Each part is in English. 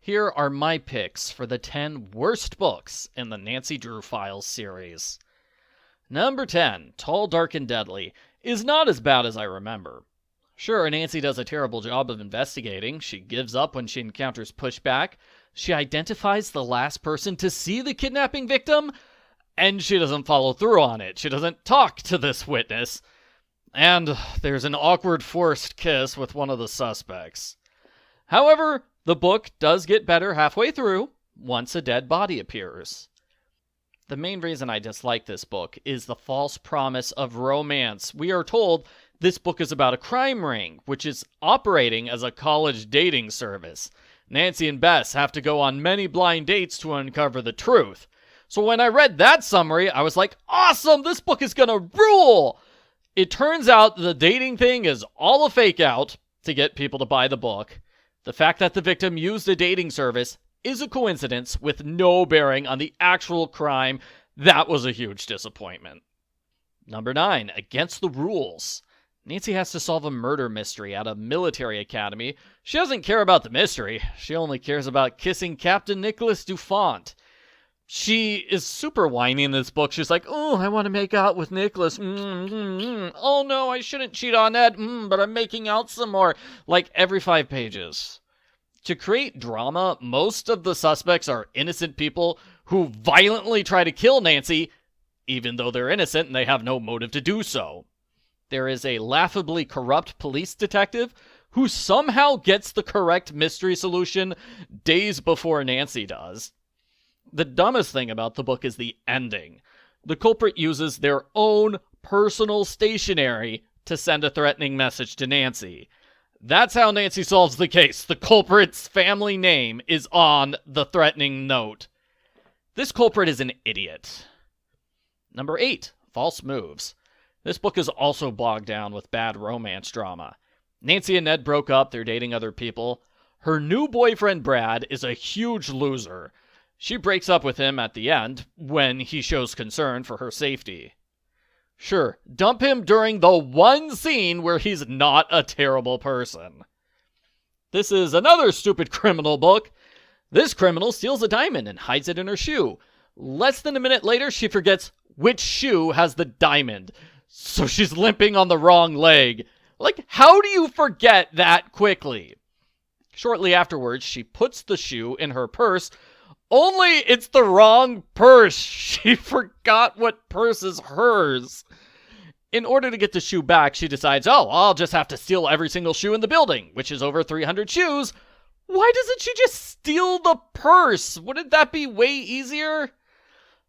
Here are my picks for the 10 worst books in the Nancy Drew Files series. Number 10, Tall, Dark, and Deadly, is not as bad as I remember. Sure, Nancy does a terrible job of investigating. She gives up when she encounters pushback. She identifies the last person to see the kidnapping victim, and she doesn't follow through on it. She doesn't talk to this witness. And there's an awkward forced kiss with one of the suspects. However, the book does get better halfway through, once a dead body appears. The main reason I dislike this book is the false promise of romance. We are told this book is about a crime ring, which is operating as a college dating service. Nancy and Bess have to go on many blind dates to uncover the truth. So when I read that summary, I was like, awesome, this book is gonna rule! It turns out the dating thing is all a fake out to get people to buy the book. The fact that the victim used a dating service is a coincidence with no bearing on the actual crime. That was a huge disappointment. Number 9, Against the Rules. Nancy has to solve a murder mystery at a military academy. She doesn't care about the mystery. She only cares about kissing Captain Nicholas Dufont. She is super whiny in this book. She's like, oh, I want to make out with Nicholas. Oh no, I shouldn't cheat on Ed, but I'm making out some more. Like every 5 pages. To create drama, most of the suspects are innocent people who violently try to kill Nancy, even though they're innocent and they have no motive to do so. There is a laughably corrupt police detective who somehow gets the correct mystery solution days before Nancy does. The dumbest thing about the book is the ending. The culprit uses their own personal stationery to send a threatening message to Nancy. That's how Nancy solves the case. The culprit's family name is on the threatening note. This culprit is an idiot. Number 8, False Moves. This book is also bogged down with bad romance drama. Nancy and Ned broke up, they're dating other people. Her new boyfriend, Brad, is a huge loser. She breaks up with him at the end when he shows concern for her safety. Sure, dump him during the one scene where he's not a terrible person. This is another stupid criminal book. This criminal steals a diamond and hides it in her shoe. Less than a minute later, she forgets which shoe has the diamond. So she's limping on the wrong leg. Like, how do you forget that quickly? Shortly afterwards, she puts the shoe in her purse, only it's the wrong purse. She forgot what purse is hers. In order to get the shoe back, she decides, oh, I'll just have to steal every single shoe in the building, which is over 300 shoes. Why doesn't she just steal the purse? Wouldn't that be way easier?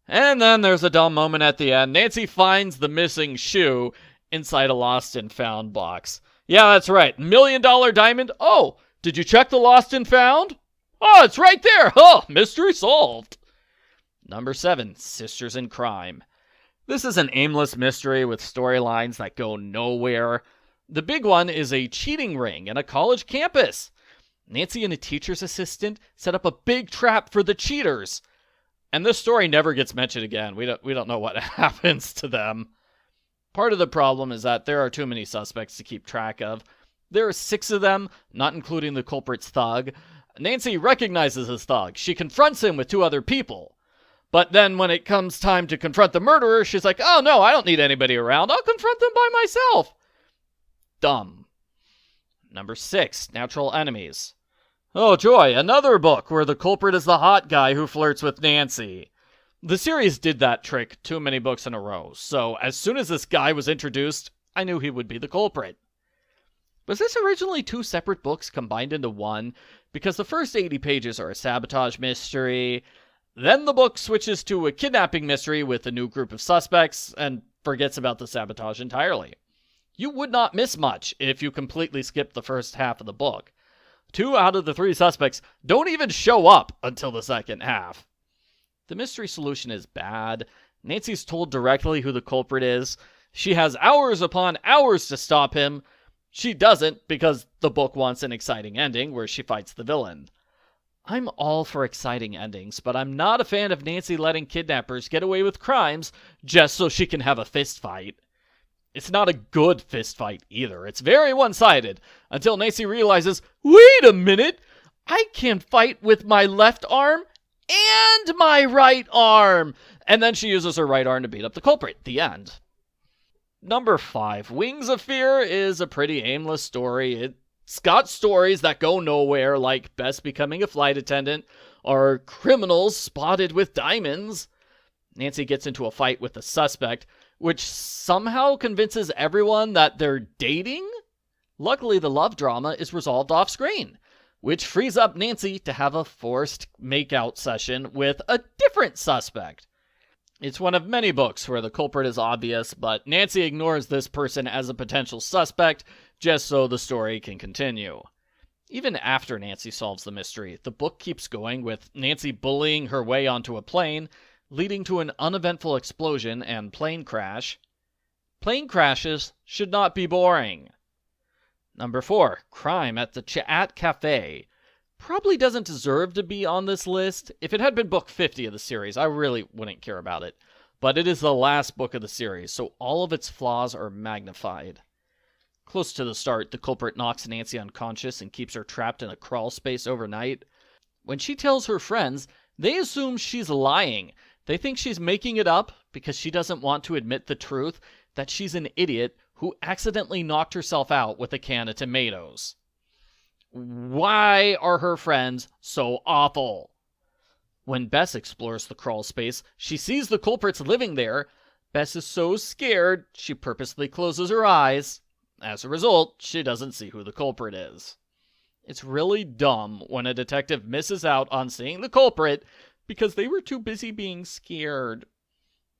And then there's a dumb moment at the end. Nancy finds the missing shoe inside a lost and found box. Yeah, that's right. $1 million diamond. Oh, did you check the lost and found? Oh, it's right there. Oh, mystery solved. Number 7, Sisters in Crime. This is an aimless mystery with storylines that go nowhere. The big one is a cheating ring in a college campus. Nancy and a teacher's assistant set up a big trap for the cheaters. And this story never gets mentioned again. We don't know what happens to them. Part of the problem is that there are too many suspects to keep track of. There are 6 of them, not including the culprit's thug. Nancy recognizes his thug. She confronts him with 2 other people. But then when it comes time to confront the murderer, she's like, oh no, I don't need anybody around. I'll confront them by myself. Dumb. Number 6, Natural Enemies. Oh joy, another book where the culprit is the hot guy who flirts with Nancy. The series did that trick too many books in a row, so as soon as this guy was introduced, I knew he would be the culprit. Was this originally 2 separate books combined into one? Because the first 80 pages are a sabotage mystery, then the book switches to a kidnapping mystery with a new group of suspects, and forgets about the sabotage entirely. You would not miss much if you completely skipped the first half of the book. 2 out of the 3 suspects don't even show up until the second half. The mystery solution is bad. Nancy's told directly who the culprit is. She has hours upon hours to stop him. She doesn't because the book wants an exciting ending where she fights the villain. I'm all for exciting endings, but I'm not a fan of Nancy letting kidnappers get away with crimes just so she can have a fist fight. It's not a good fist fight either. It's very one-sided until Nancy realizes, wait a minute, I can fight with my left arm and my right arm. And then she uses her right arm to beat up the culprit. The end. Number 5, Wings of Fear is a pretty aimless story. It's got stories that go nowhere, like Bess becoming a flight attendant, or criminals spotted with diamonds. Nancy gets into a fight with the suspect, which somehow convinces everyone that they're dating. Luckily, the love drama is resolved off screen, which frees up Nancy to have a forced makeout session with a different suspect. It's one of many books where the culprit is obvious, but Nancy ignores this person as a potential suspect just so the story can continue. Even after Nancy solves the mystery, the book keeps going with Nancy bullying her way onto a plane, leading to an uneventful explosion and plane crash. Plane crashes should not be boring. Number 4, Crime at the Chaat Cafe. Probably doesn't deserve to be on this list. If it had been book 50 of the series, I really wouldn't care about it. But it is the last book of the series, so all of its flaws are magnified. Close to the start, the culprit knocks Nancy unconscious and keeps her trapped in a crawl space overnight. When she tells her friends, they assume she's lying. They think she's making it up because she doesn't want to admit the truth that she's an idiot who accidentally knocked herself out with a can of tomatoes. Why are her friends so awful? When Bess explores the crawl space, she sees the culprits living there. Bess is so scared, she purposely closes her eyes. As a result, she doesn't see who the culprit is. It's really dumb when a detective misses out on seeing the culprit because they were too busy being scared.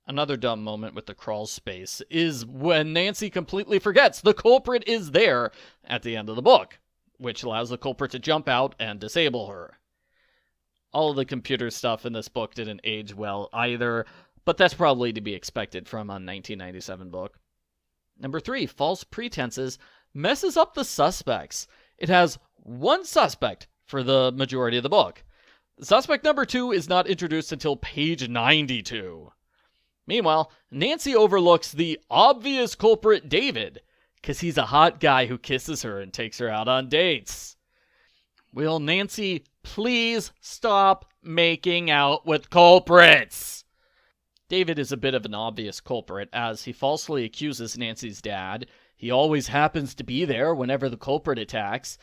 Another dumb moment with the crawl space is when Nancy completely forgets the culprit is there at the end of the book, which allows the culprit to jump out and disable her. All of the computer stuff in this book didn't age well either, but that's probably to be expected from a 1997 book. Number 3, False Pretenses messes up the suspects. It has one suspect for the majority of the book. Suspect number 2 is not introduced until page 92. Meanwhile, Nancy overlooks the obvious culprit David, because he's a hot guy who kisses her and takes her out on dates. Will Nancy please stop making out with culprits? David is a bit of an obvious culprit, as he falsely accuses Nancy's dad. He always happens to be there whenever the culprit attacks.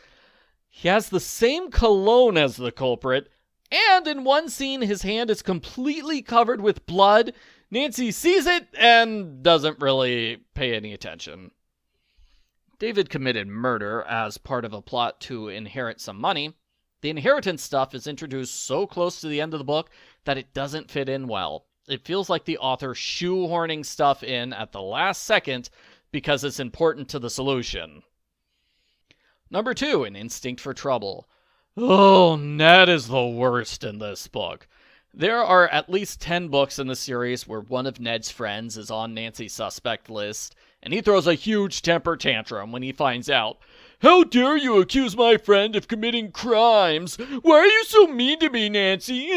He has the same cologne as the culprit, and in one scene his hand is completely covered with blood. Nancy sees it and doesn't really pay any attention. David committed murder as part of a plot to inherit some money. The inheritance stuff is introduced so close to the end of the book that it doesn't fit in well. It feels like the author shoehorning stuff in at the last second because it's important to the solution. Number 2, An Instinct for Trouble. Oh, Ned is the worst in this book. There are at least 10 books in the series where one of Ned's friends is on Nancy's suspect list, and he throws a huge temper tantrum when he finds out. How dare you accuse my friend of committing crimes? Why are you so mean to me, Nancy?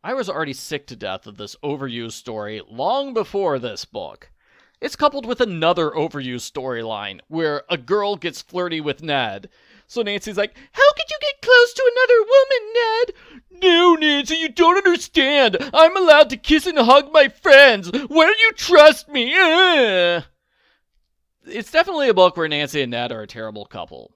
I was already sick to death of this overused story long before this book. It's coupled with another overused storyline where a girl gets flirty with Ned. So Nancy's like, how could you get close to another woman, Ned? No, Nancy, you don't understand. I'm allowed to kiss and hug my friends. Why don't you trust me? It's definitely a book where Nancy and Ned are a terrible couple.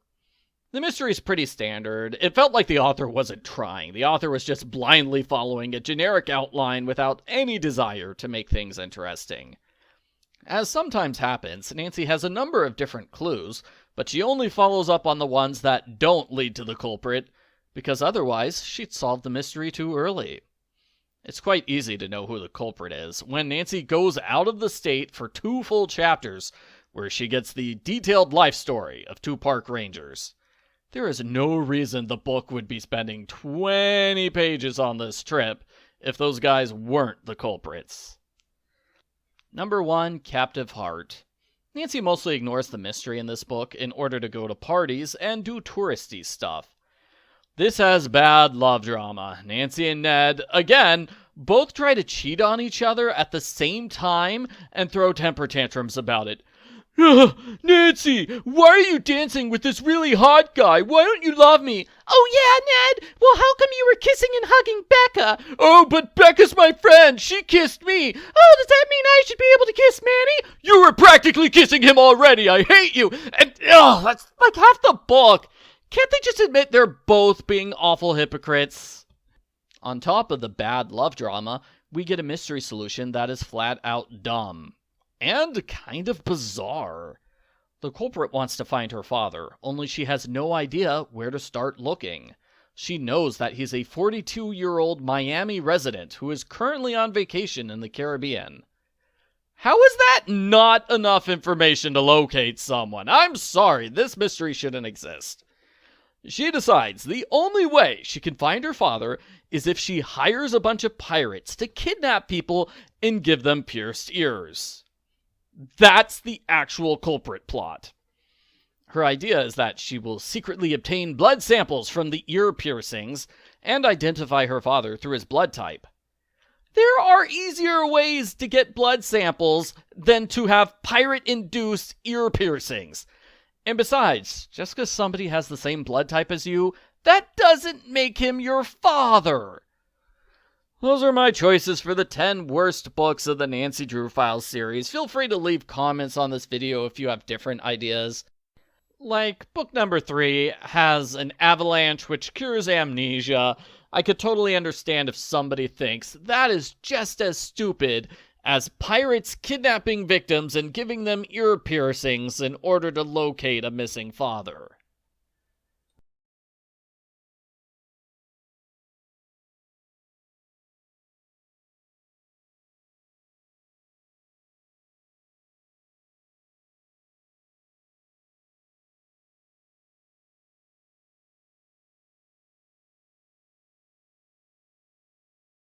The mystery's pretty standard. It felt like the author wasn't trying. The author was just blindly following a generic outline without any desire to make things interesting. As sometimes happens, Nancy has a number of different clues, but she only follows up on the ones that don't lead to the culprit, because otherwise she'd solve the mystery too early. It's quite easy to know who the culprit is when Nancy goes out of the state for 2 full chapters, where she gets the detailed life story of 2 park rangers. There is no reason the book would be spending 20 pages on this trip if those guys weren't the culprits. Number 1, Captive Heart. Nancy mostly ignores the mystery in this book in order to go to parties and do touristy stuff. This has bad love drama. Nancy and Ned, again, both try to cheat on each other at the same time and throw temper tantrums about it. Ugh, Nancy, why are you dancing with this really hot guy? Why don't you love me? Oh yeah, Ned. Well, how come you were kissing and hugging Becca? Oh, but Becca's my friend. She kissed me. Oh, does that mean I should be able to kiss Manny? You were practically kissing him already. I hate you. And, that's like half the book. Can't they just admit they're both being awful hypocrites? On top of the bad love drama, we get a mystery solution that is flat out dumb. And kind of bizarre. The culprit wants to find her father, only she has no idea where to start looking. She knows that he's a 42-year-old Miami resident who is currently on vacation in the Caribbean. How is that not enough information to locate someone? I'm sorry, this mystery shouldn't exist. She decides the only way she can find her father is if she hires a bunch of pirates to kidnap people and give them pierced ears. That's the actual culprit plot. Her idea is that she will secretly obtain blood samples from the ear piercings and identify her father through his blood type. There are easier ways to get blood samples than to have pirate-induced ear piercings. And besides, just because somebody has the same blood type as you, that doesn't make him your father. Those are my choices for the 10 worst books of the Nancy Drew Files series. Feel free to leave comments on this video if you have different ideas. Like, book number 3 has an avalanche which cures amnesia. I could totally understand if somebody thinks that is just as stupid as pirates kidnapping victims and giving them ear piercings in order to locate a missing father.